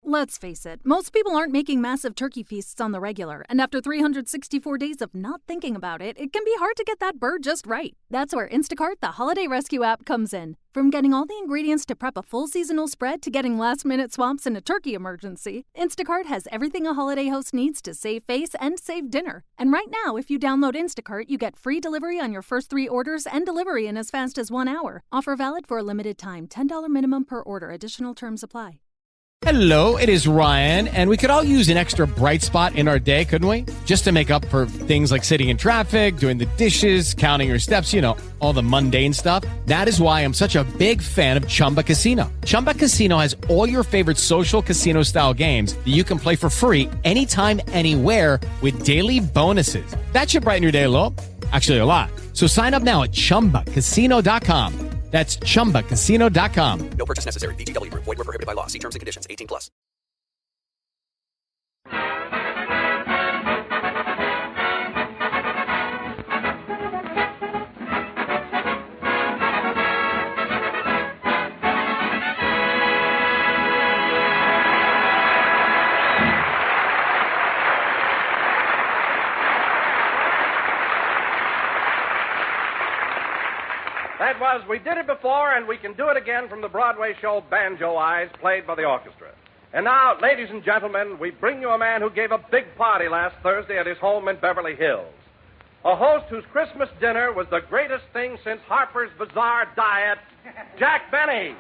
Let's face it, most people aren't making massive turkey feasts on the regular, and after 364 days of not thinking about it, it can be hard to get that bird just right. That's where Instacart, the holiday rescue app, comes in. From getting all the ingredients to prep a full seasonal spread to getting last-minute swaps in a turkey emergency, Instacart has everything a holiday host needs to save face and save dinner. And right now, if you download Instacart, you get free delivery on your first 3 orders and delivery in as fast as 1 hour. Offer valid for a limited time. $10 minimum per order. Additional terms apply. Hello, it is Ryan, and we could all use an extra bright spot in our day, couldn't we? Just to make up for things like sitting in traffic, doing the dishes, counting your steps, all the mundane stuff. That is why I'm such a big fan of Chumba Casino. Chumba Casino has all your favorite social casino-style games that you can play for free anytime, anywhere with daily bonuses. That should brighten your day a little. Actually, a lot. So sign up now at ChumbaCasino.com. That's ChumbaCasino.com. No purchase necessary. VGW. Void where prohibited by law. See terms and conditions. 18 plus. That was We Did It Before, and We Can Do It Again from the Broadway show Banjo Eyes, played by the orchestra. And now, ladies and gentlemen, we bring you a man who gave a big party last Thursday at his home in Beverly Hills. A host whose Christmas dinner was the greatest thing since Harper's Bazaar diet, Jack Benny.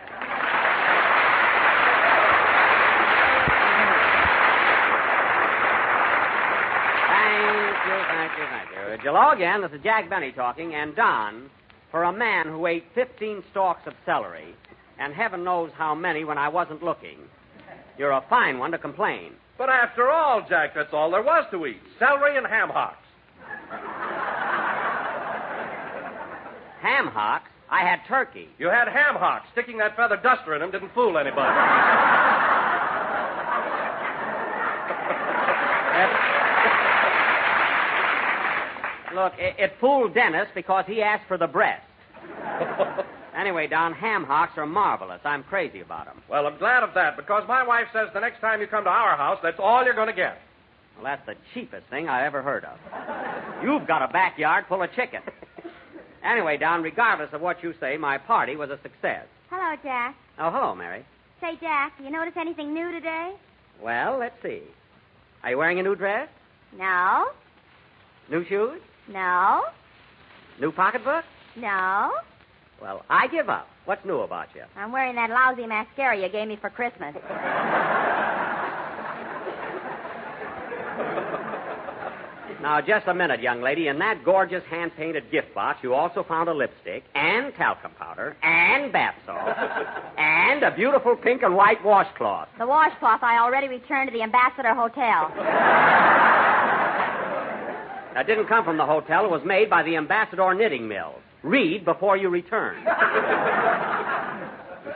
Thank you. Hello again. This is Jack Benny talking, and Don, for a man who ate 15 stalks of celery, and heaven knows how many when I wasn't looking, you're a fine one to complain. But after all, Jack, that's all there was to eat. Celery and ham hocks. Ham hocks? I had turkey. You had ham hocks. Sticking that feather duster in them didn't fool anybody. Look, it fooled Dennis because he asked for the breast. Anyway, Don, ham hocks are marvelous. I'm crazy about them. Well, I'm glad of that, because my wife says the next time you come to our house, that's all you're going to get. Well, that's the cheapest thing I ever heard of. You've got a backyard full of chicken. Anyway, Don, regardless of what you say, my party was a success. Hello, Jack. Oh, hello, Mary. Say, Jack, you notice anything new today? Well, let's see. Are you wearing a new dress? No. New shoes? No. New pocketbook? No. Well, I give up. What's new about you? I'm wearing that lousy mascara you gave me for Christmas. Now, just a minute, young lady. In that gorgeous hand-painted gift box, you also found a lipstick and talcum powder and bath salt and a beautiful pink and white washcloth. The washcloth I already returned to the Ambassador Hotel. That didn't come from the hotel. It was made by the Ambassador Knitting Mill. Read before you return.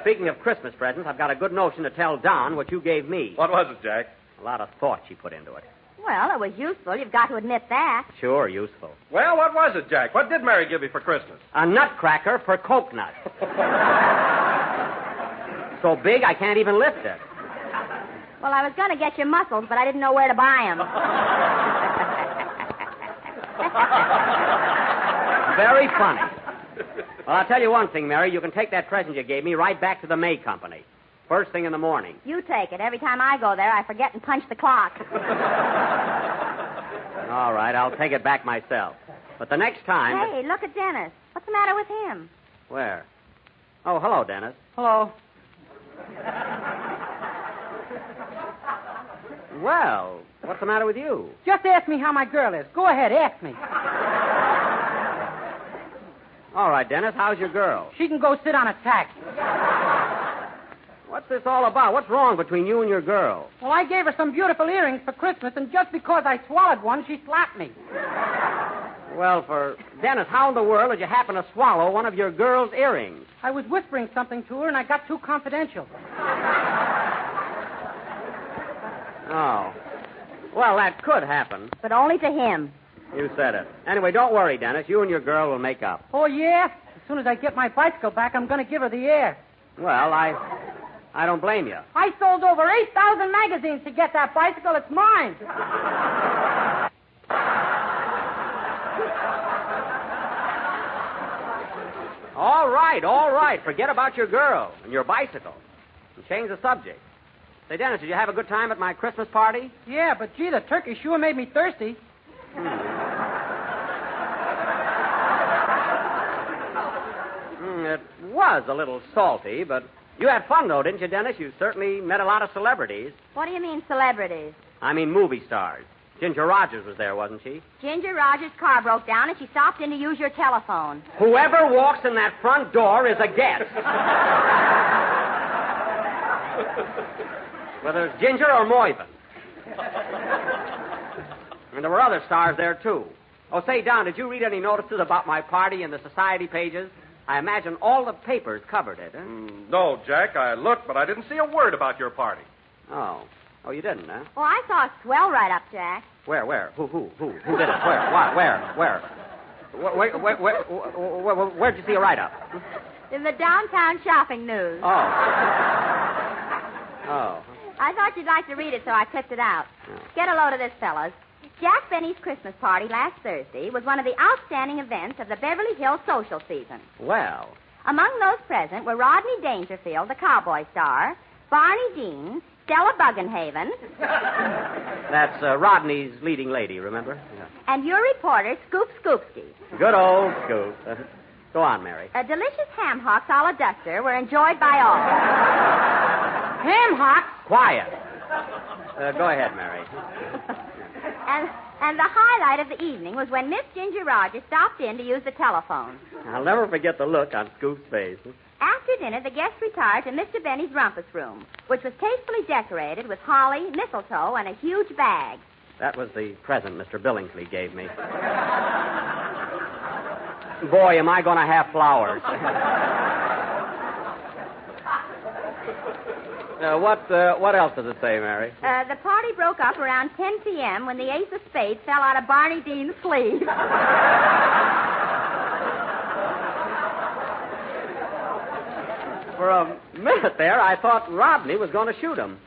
Speaking of Christmas presents, I've got a good notion to tell Don what you gave me. What was it, Jack? A lot of thought she put into it. Well, it was useful. You've got to admit that. Sure, useful. Well, what was it, Jack? What did Mary give you for Christmas? A nutcracker for coconut. So big I can't even lift it. Well, I was going to get you mussels, but I didn't know where to buy them. Very funny. Well, I'll tell you one thing, Mary. You can take that present you gave me right back to the May Company. First thing in the morning. You take it. Every time I go there, I forget and punch the clock. All right, I'll take it back myself. But the next time... Hey, look at Dennis. What's the matter with him? Where? Oh, hello, Dennis. Hello. Well, what's the matter with you? Just ask me how my girl is. Go ahead, ask me. All right, Dennis, how's your girl? She can go sit on a taxi. What's this all about? What's wrong between you and your girl? Well, I gave her some beautiful earrings for Christmas, and just because I swallowed one, she slapped me. Well, Dennis, how in the world did you happen to swallow one of your girl's earrings? I was whispering something to her, and I got too confidential. Oh. Well, that could happen. But only to him. You said it. Anyway, don't worry, Dennis. You and your girl will make up. Oh, yeah? As soon as I get my bicycle back, I'm going to give her the air. Well, I don't blame you. I sold over 8,000 magazines to get that bicycle. It's mine. All right. Forget about your girl and your bicycle. And change the subject. Say, Dennis, did you have a good time at my Christmas party? Yeah, but gee, the turkey sure made me thirsty. It was a little salty, but you had fun, though, didn't you, Dennis? You certainly met a lot of celebrities. What do you mean, celebrities? I mean movie stars. Ginger Rogers was there, wasn't she? Ginger Rogers' car broke down, and she stopped in to use your telephone. Whoever walks in that front door is a guest. Whether it's Ginger or Moyven. And there were other stars there, too. Oh, say, Don, did you read any notices about my party in the society pages? I imagine all the papers covered it, huh? No, Jack. I looked, but I didn't see a word about your party. Oh, you didn't, huh? Oh, I saw a swell write-up, Jack. Where? Who did it? Where? What? Where? Where'd you see a write-up? In the downtown shopping news. Oh. I thought you'd like to read it, so I clipped it out. Get a load of this, fellas. Jack Benny's Christmas party last Thursday was one of the outstanding events of the Beverly Hills social season. Well. Among those present were Rodney Dangerfield, the cowboy star, Barney Dean, Stella Buggenhaven. That's Rodney's leading lady, remember? Yeah. And your reporter, Scoop Scoopski. Good old Scoop. Go on, Mary. A delicious ham hocks a la Duster were enjoyed by all. Ham hocks? Quiet. Go ahead, Mary. And the highlight of the evening was when Miss Ginger Rogers stopped in to use the telephone. I'll never forget the look on Scoop's face. After dinner, the guests retired to Mr. Benny's rumpus room, which was tastefully decorated with holly, mistletoe, and a huge bag. That was the present Mr. Billingsley gave me. Boy, am I going to have flowers. What else does it say, Mary? The party broke up around 10 p.m. when the ace of spades fell out of Barney Dean's sleeve. For a minute there, I thought Rodney was going to shoot him.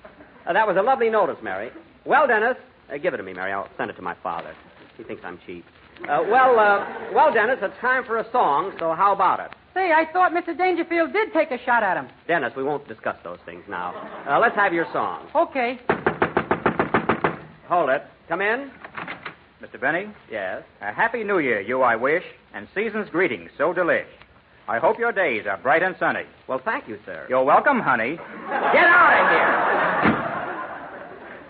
That was a lovely notice, Mary. Well, Dennis, give it to me, Mary. I'll send it to my father. He thinks I'm cheap. Well, Dennis, it's time for a song, so how about it? Say, I thought Mr. Dangerfield did take a shot at him. Dennis, we won't discuss those things now. Let's have your song. Okay. Hold it. Come in. Mr. Benny? Yes? A Happy New Year, you I wish, and season's greetings so delish. I hope your days are bright and sunny. Well, thank you, sir. You're welcome, honey. Get out of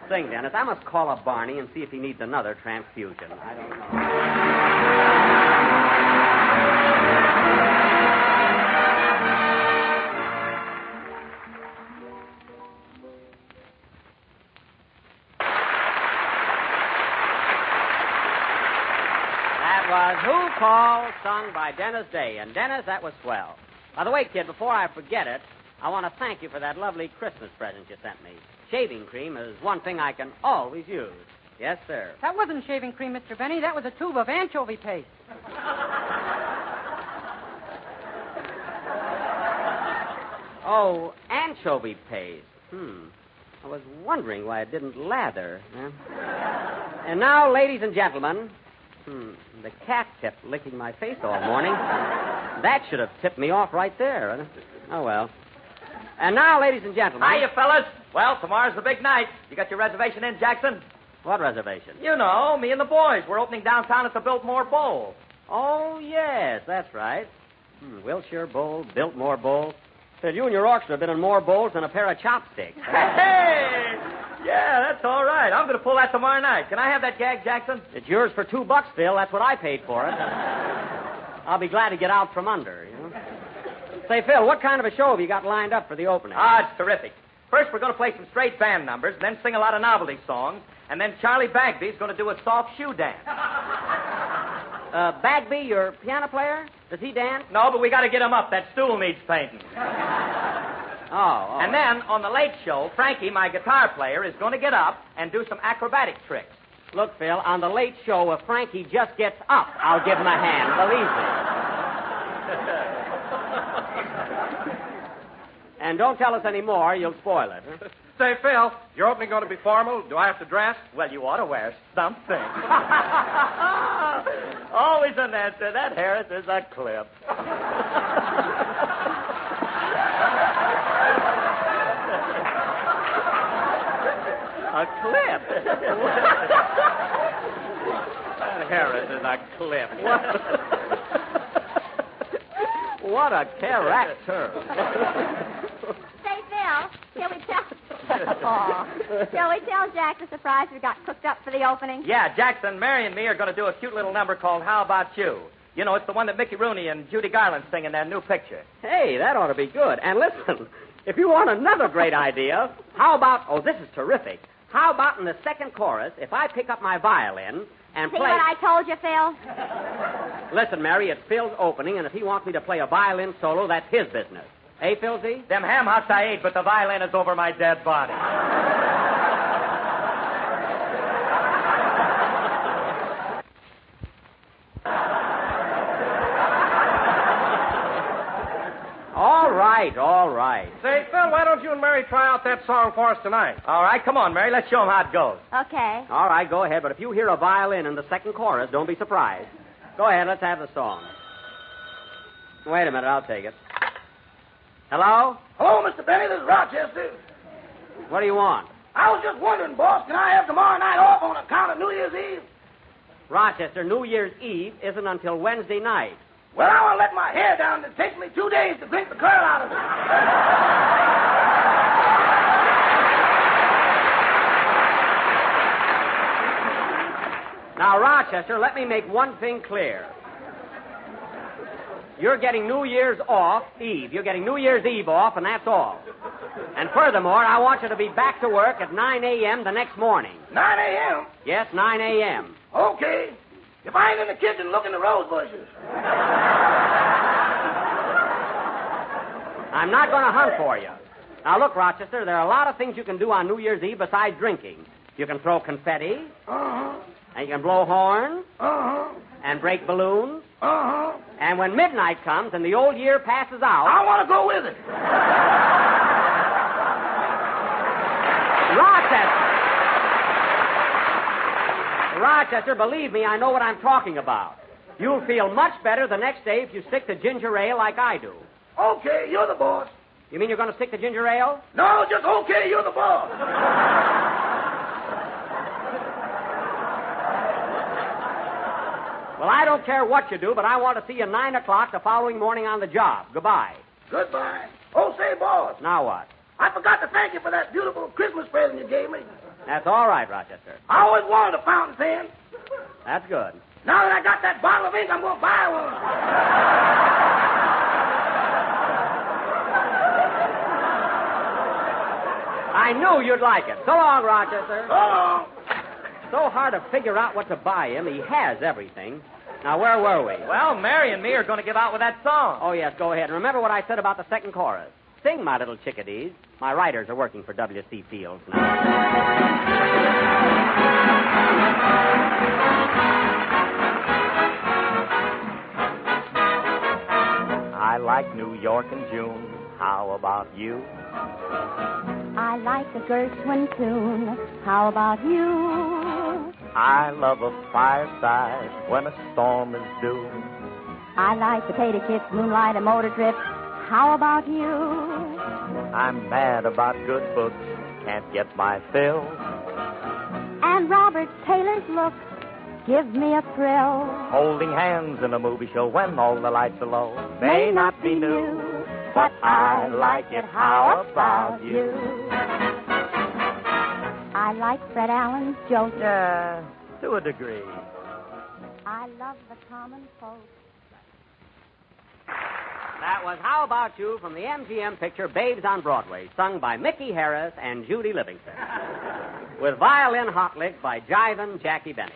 here! Sing, Dennis. I must call up Barney and see if he needs another transfusion. I don't know. That was Who Called, sung by Dennis Day. And, Dennis, that was swell. By the way, kid, before I forget it, I want to thank you for that lovely Christmas present you sent me. Shaving cream is one thing I can always use. Yes, sir. That wasn't shaving cream, Mr. Benny. That was a tube of anchovy paste. Oh, anchovy paste. I was wondering why it didn't lather. Huh? And now, ladies and gentlemen, the cat kept licking my face all morning. That should have tipped me off right there. Oh, well. And now, ladies and gentlemen... Hiya, fellas. Well, tomorrow's the big night. You got your reservation in, Jackson? What reservation? You know, me and the boys. We're opening downtown at the Biltmore Bowl. Oh, yes, that's right. Wilshire Bowl, Biltmore Bowl. Said you and your orchestra have been in more bowls than a pair of chopsticks. Hey! Yeah, that's all right. I'm going to pull that tomorrow night. Can I have that gag, Jackson? It's yours for $2, Phil. That's what I paid for it. I'll be glad to get out from under, you know. Say, Phil, what kind of a show have you got lined up for the opening? It's terrific. First, we're going to play some straight band numbers, then sing a lot of novelty songs, and then Charlie Bagby's going to do a soft shoe dance. Bagby, your piano player? Does he dance? No, but we got to get him up. That stool needs painting. Oh. And then, on the late show, Frankie, my guitar player, is going to get up and do some acrobatic tricks. Look, Phil, on the late show, if Frankie just gets up, I'll give him a hand, believe me. And don't tell us any more. You'll spoil it. Huh? Say, Phil, your opening going to be formal? Do I have to dress? Well, you ought to wear something. Always an answer. That Harris is a clip. A clip? That Harris is a clip. What a character. Say, Phil, shall we tell... Shall we tell Jack the surprise we got cooked up for the opening? Yeah, Jackson, Mary, and me are going to do a cute little number called How About You? You know, it's the one that Mickey Rooney and Judy Garland sing in their new picture. Hey, that ought to be good. And listen, if you want another great idea, how about... Oh, this is terrific. How about in the second chorus, if I pick up my violin and See play... what I told you, Phil? Listen, Mary, it's Phil's opening, and if he wants me to play a violin solo, that's his business. Eh, Philzy? Them ham hocks I ate, but the violin is over my dead body. All right. Say, Phil, why don't you and Mary try out that song for us tonight? All right, come on, Mary. Let's show them how it goes. Okay. All right, go ahead, but if you hear a violin in the second chorus, don't be surprised. Go ahead, let's have the song. Wait a minute, I'll take it. Hello? Hello, Mr. Benny. This is Rochester. What do you want? I was just wondering, boss, can I have tomorrow night off on account of New Year's Eve? Rochester, New Year's Eve isn't until Wednesday night. Well, I want to let my hair down. It takes me 2 days to drink the curl out of it. Now, Rochester, let me make one thing clear. You're getting New Year's Eve. You're getting New Year's Eve off, and that's all. And furthermore, I want you to be back to work at 9 a.m. the next morning. 9 a.m.? Yes, 9 a.m. Okay. If I ain't in the kitchen, look in the rose bushes. I'm not going to hunt for you. Now, look, Rochester, there are a lot of things you can do on New Year's Eve besides drinking. You can throw confetti. Uh-huh. And you can blow horns. Uh-huh. And break balloons. Uh-huh. And when midnight comes and the old year passes out... I want to go with it. Rochester, believe me, I know what I'm talking about. You'll feel much better the next day if you stick to ginger ale like I do. Okay, you're the boss. You mean you're going to stick to ginger ale? No, just okay, you're the boss. Well, I don't care what you do, but I want to see you 9 o'clock the following morning on the job. Goodbye. Goodbye. Oh, say, boss. Now what? I forgot to thank you for that beautiful Christmas present you gave me. That's all right, Rochester. I always wanted a fountain pen. That's good. Now that I got that bottle of ink, I'm going to buy one. I knew you'd like it. So long, Rochester. So long. So hard to figure out what to buy him. He has everything. Now, where were we? Well, Mary and me are going to give out with that song. Oh, yes, go ahead. Remember what I said about the second chorus. Sing, my little chickadees. My writers are working for W.C. Fields now. I like New York in June. How about you? I like the Gershwin tune. How about you? I love a fireside when a storm is due. I like potato chips, moonlight, and motor trips. How about you? I'm mad about good books, can't get my fill. And Robert Taylor's look gives me a thrill. Holding hands in a movie show when all the lights are low may not be new, but I like it. How about you? I like Fred Allen's jokes. Yeah, to a degree. I love the common folk. That was How About You from the MGM picture Babes on Broadway, sung by Mickey Harris and Judy Livingston, with violin hot licks by Jivin' Jackie Benny.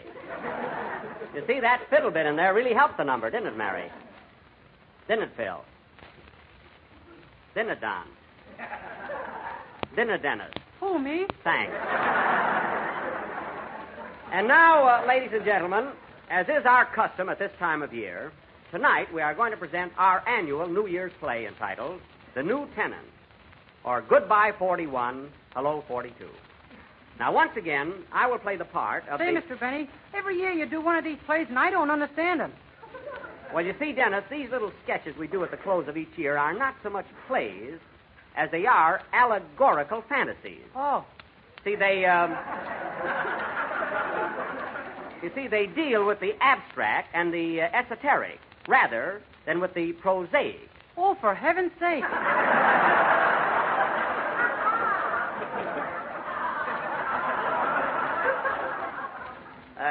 You see, that fiddle bit in there really helped the number, didn't it, Mary? Didn't it, Phil? Didn't it, Don? Didn't it, Dennis? Who, me? Thanks. And now, ladies and gentlemen, as is our custom at this time of year, tonight we are going to present our annual New Year's play entitled The New Tenant. or Goodbye 41, Hello 42. Now, once again, I will play the part of Say, Mr. Benny, every year you do one of these plays, and I don't understand them. Well, you see, Dennis, these little sketches we do at the close of each year are not so much plays as they are allegorical fantasies. Oh. See, they deal with the abstract and the esoteric rather than with the prosaic. Oh, for heaven's sake.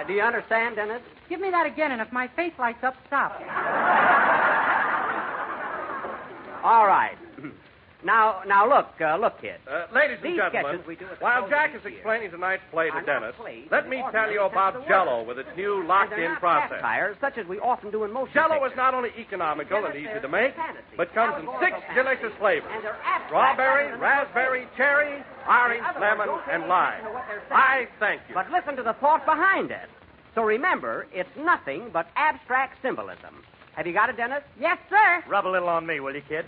Do you understand, Dennis? Give me that again, and if my face lights up, stop. All right. Now, look, kid. Ladies and These gentlemen, sketches we do at the while close Jack of is each explaining tonight's play to are not Dennis, plays let in me the tell you ordinary about sense of the Jell-O word. with its new And locked-in they're not process. satires, such as we often do in motion Jell-O is pictures. not only economical and easy to make, Fantasy, but comes in 6 allegorical delicious fantasy, flavors. and they're abstract Strawberry, rather than raspberry, prosaic. cherry, orange, In other lemon, words, don't and pay lime. attention to what they're saying. I thank you. But listen to the thought behind it. So remember, it's nothing but abstract symbolism. Have you got it, Dennis? Yes, sir. Rub a little on me, will you, kid?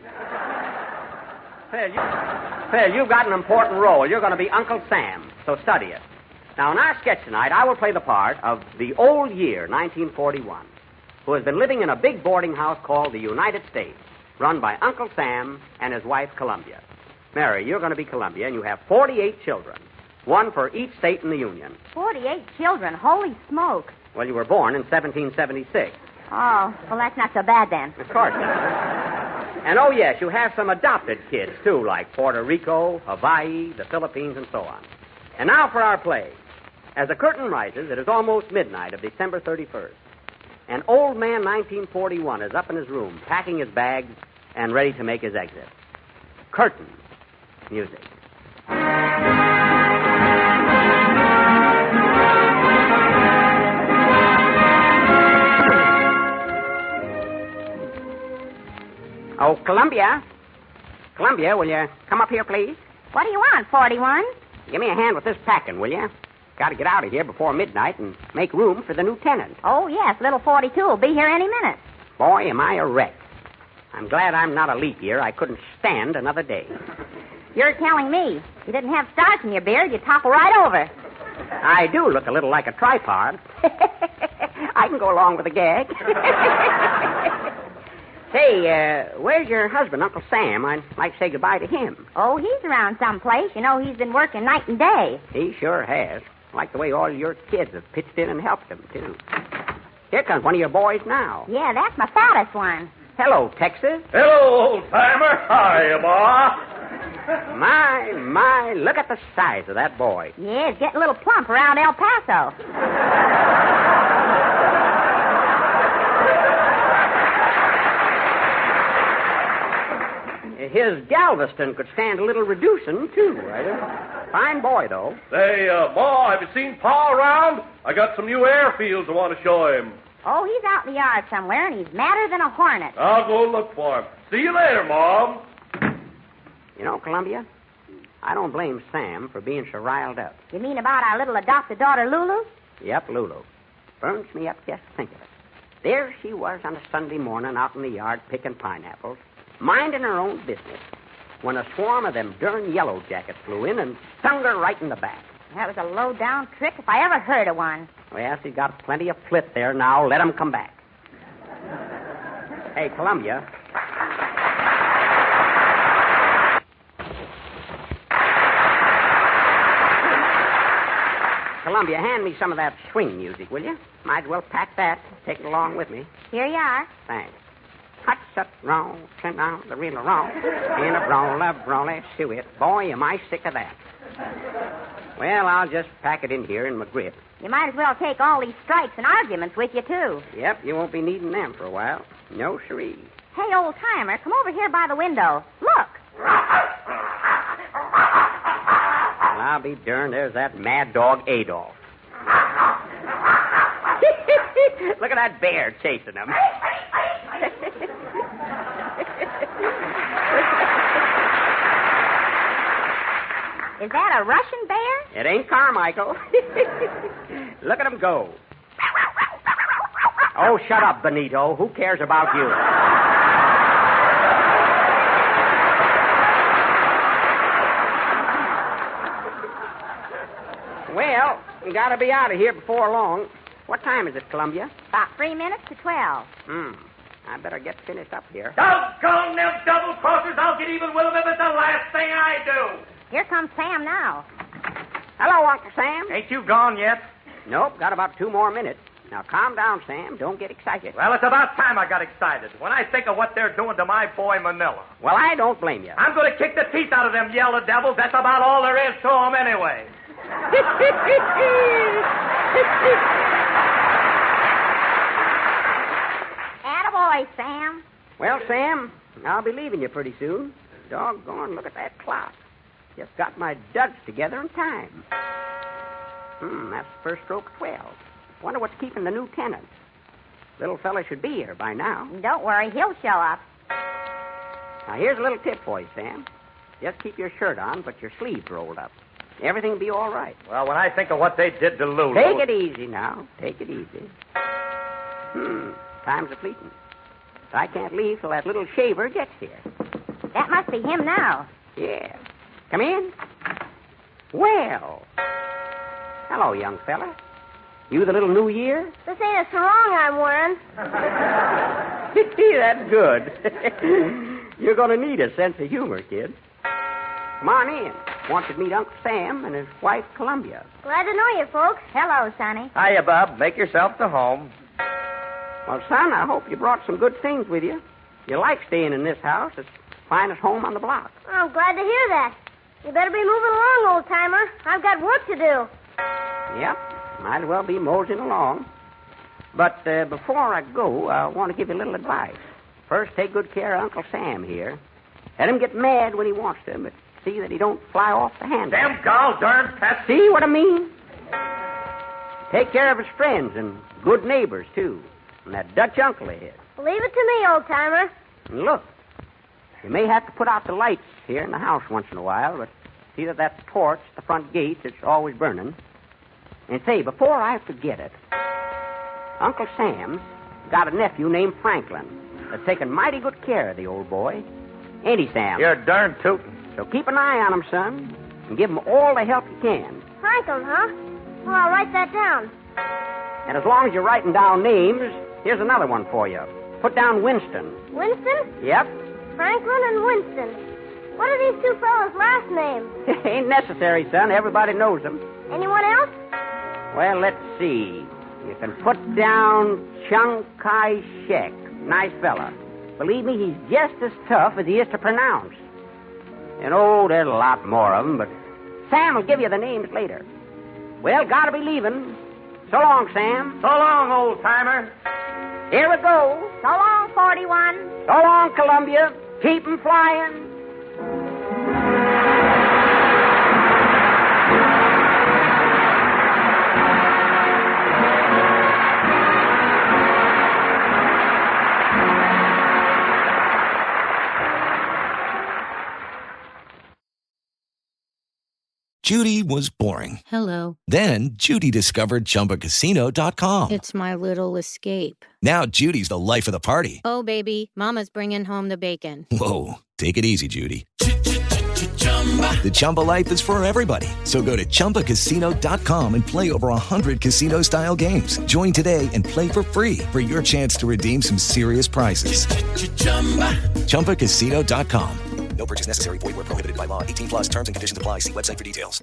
Phil, you've got an important role. You're going to be Uncle Sam, so study it. Now, in our sketch tonight, I will play the part of the old year, 1941, who has been living in a big boarding house called the United States, run by Uncle Sam and his wife, Columbia. Mary, you're going to be Columbia, and you have 48 children, one for each state in the Union. 48 children. Holy smoke. Well, you were born in 1776. Oh, well, that's not so bad then. Of course. And, oh, yes, you have some adopted kids, too, like Puerto Rico, Hawaii, the Philippines, and so on. And now for our play. As the curtain rises, it is almost midnight of December 31st. And old man 1941 is up in his room, packing his bags and ready to make his exit. Curtain. Music. Oh, Columbia. Columbia, will you come up here, please? What do you want, 41? Give me a hand with this packing, will you? Got to get out of here before midnight and make room for the new tenant. Oh, yes, little 42 will be here any minute. Boy, am I a wreck. I'm glad I'm not a leap year. I couldn't stand another day. You're telling me. If you didn't have stars in your beard, you'd topple right over. I do look a little like a tripod. I can go along with the gag. Hey, where's your husband, Uncle Sam? I'd like to say goodbye to him. Oh, he's around someplace. You know, he's been working night and day. He sure has. Like the way all your kids have pitched in and helped him, too. Here comes one of your boys now. Yeah, that's my fattest one. Hello, Texas. Hello, old-timer. Hiya, Ma. My, look at the size of that boy. Yeah, he's getting a little plump around El Paso. His Galveston could stand a little reducing, too. Fine boy, though. Say, Ma, have you seen Pa around? I got some new airfields I want to show him. Oh, he's out in the yard somewhere, and he's madder than a hornet. I'll go look for him. See you later, Mom. You know, Columbia, I don't blame Sam for being so riled up. You mean about our little adopted daughter, Lulu? Yep, Lulu. Burns me up just to think of it. There she was on a Sunday morning out in the yard picking pineapples, minding her own business, when a swarm of them darn yellow jackets flew in and stung her right in the back. That was a low-down trick if I ever heard of one. Well, she's got plenty of flit there now. Let 'em come back. Hey, Columbia. Columbia, hand me some of that swing music, will you? Might as well pack that. Take it along with me. Here you are. Thanks. Hot shut roll, send down the reel roll. In a brawly suet. Boy, am I sick of that. Well, I'll just pack it in here in my grip. You might as well take all these strikes and arguments with you, too. Yep, you won't be needing them for a while. No, siree. Hey, old-timer, come over here by the window. Look. Well, I'll be darned. There's that mad dog, Adolf. Look at that bear chasing him. Is that a Russian bear? It ain't Carmichael. Look at him go. Oh, shut up, Benito. Who cares about you? Well, we gotta be out of here before long. What time is it, Columbia? About 3 minutes to 12. I better get finished up here. Doggone them double-crossers. I'll get even with them if it's the last thing I do. Here comes Sam now. Hello, Uncle Sam. Ain't you gone yet? Nope, got about 2 more minutes. Now, calm down, Sam. Don't get excited. Well, it's about time I got excited. When I think of what they're doing to my boy Manila. Well, I don't blame you. I'm going to kick the teeth out of them yellow devils. That's about all there is to them anyway. Attaboy, Sam. Well, Sam, I'll be leaving you pretty soon. Doggone, look at that clock. Just got my duds together in time. That's the first stroke of 12. Wonder what's keeping the new tenant. Little fella should be here by now. Don't worry, he'll show up. Now, here's a little tip for you, Sam. Just keep your shirt on, but your sleeves rolled up. Everything will be all right. Well, when I think of what they did to Lulu... Take it easy now. Take it easy. Time's a-fleeting. I can't leave till that little shaver gets here. That must be him now. Yeah. Come in. Well. Hello, young fella. You the little New Year? This ain't a sarong I'm wearing. That's good. You're going to need a sense of humor, kid. Come on in. Want to meet Uncle Sam and his wife, Columbia. Glad to know you, folks. Hello, Sonny. Hiya, Bob. Make yourself to home. Well, son, I hope you brought some good things with you. You like staying in this house. It's the finest home on the block. I'm glad to hear that. You better be moving along, old-timer. I've got work to do. Yep. Might as well be moseying along. But before I go, I want to give you a little advice. First, take good care of Uncle Sam here. Let him get mad when he wants to, but see that he don't fly off the handle. Damn gall darn pest. See what I mean? Take care of his friends and good neighbors, too. And that Dutch uncle of his. Leave it to me, old-timer. And look, you may have to put out the lights here in the house once in a while, but see that torch at the front gate is always burning. And say, before I forget it, Uncle Sam's got a nephew named Franklin that's taken mighty good care of the old boy. Ain't he, Sam? You're darn tootin'. So keep an eye on him, son, and give him all the help you can. Franklin, huh? Well, I'll write that down. And as long as you're writing down names, here's another one for you. Put down Winston. Winston? Yep. Franklin and Winston. What are these two fellas' last names? Ain't necessary, son. Everybody knows them. Anyone else? Well, let's see. You can put down Chiang Kai-shek. Nice fella. Believe me, he's just as tough as he is to pronounce. And, there's a lot more of them, but Sam will give you the names later. Well, gotta be leaving. So long, Sam. So long, old-timer. Here we go. So long, 41. So long, Columbia. Keep 'em flying. Judy was boring. Hello. Then Judy discovered ChumbaCasino.com. It's my little escape. Now Judy's the life of the party. Oh, baby, mama's bringing home the bacon. Whoa, take it easy, Judy. The Chumba life is for everybody. So go to ChumbaCasino.com and play over 100 casino-style games. Join today and play for free for your chance to redeem some serious prizes. ChumbaCasino.com. No purchase necessary. Void where prohibited by law. 18+ terms and conditions apply. See website for details.